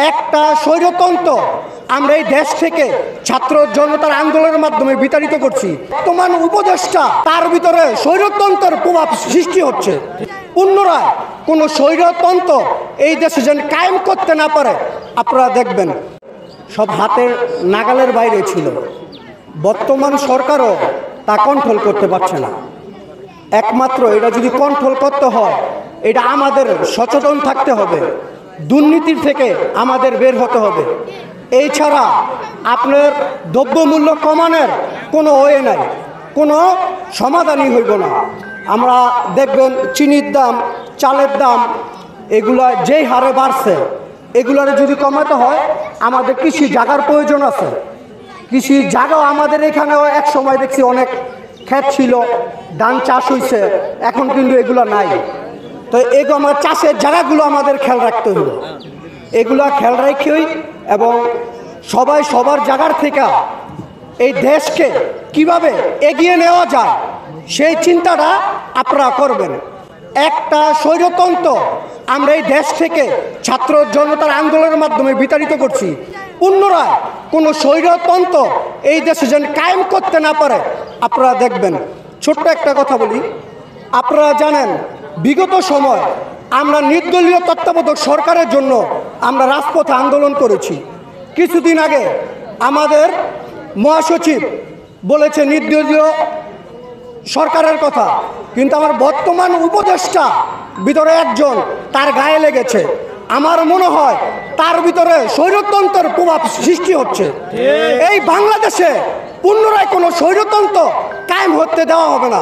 একটা স্বৈরতন্ত্র আমরা এই দেশ থেকে ছাত্র জনতার আন্দোলনের মাধ্যমে বিতাড়িত করছি। বর্তমান উপদেষ্টা তার ভিতরে স্বৈরতন্ত্রের প্রভাব সৃষ্টি হচ্ছে। পুনরায় কোনো স্বৈরতন্ত্র এই দেশে যেন কায়েম করতে না পারে। আপনারা দেখবেন সব হাতের নাগালের বাইরে ছিল, বর্তমান সরকারও তা কন্ট্রোল করতে পারছে না। একমাত্র এটা যদি কন্ট্রোল করতে হয়, এটা আমাদের সচেতন থাকতে হবে, দুর্নীতির থেকে আমাদের বের হতে হবে। এই ছাড়া আপনার দ্রব্যমূল্য কমানোর কোনো ওয়ে নাই, কোনো সমাধানই হইব না। আমরা দেখবেন চিনির দাম, চালের দাম এগুলা যেই হারে বাড়ছে, এগুলার যদি কমাতে হয় আমাদের কৃষি জায়গার প্রয়োজন আছে। কৃষি জায়গাও আমাদের এখানেও এক সময় দেখছি অনেক ক্ষেত ছিল, ধান চাষ হয়েছে, এখন কিন্তু এগুলো নাই। তো এগুলো আমার চাষের জায়গাগুলো আমাদের খেয়াল রাখতে হলো, এগুলো খেয়াল রাখেই এবং সবাই সবার জায়গার থেকে এই দেশকে কিভাবে এগিয়ে নেওয়া যায় সেই চিন্তাটা আপনারা করবেন। একটা স্বৈরতন্ত্র আমরা এই দেশ থেকে ছাত্র জনতার আন্দোলনের মাধ্যমে বিতাড়িত করছি। পুনরায় কোনো স্বৈরতন্ত্র এই দেশে যেন কায়েম করতে না পারে। আপনারা দেখবেন, ছোট্ট একটা কথা বলি, আপনারা জানেন বিগত সময় আমরা নির্দলীয় তত্ত্বাবধায়ক সরকারের জন্য আমরা রাজপথে আন্দোলন করেছি। কিছুদিন আগে আমাদের মহাসচিব বলেছে নির্দলীয় সরকারের কথা, কিন্তু আমার বর্তমান উপদেষ্টা ভিতরে একজন তার গায়ে লেগেছে। আমার মনে হয় তার ভিতরে স্বৈরতন্ত্রের প্রভাব সৃষ্টি হচ্ছে। এই বাংলাদেশে পুনরায় কোনো স্বৈরতন্ত্র কায়েম হতে দেওয়া হবে না।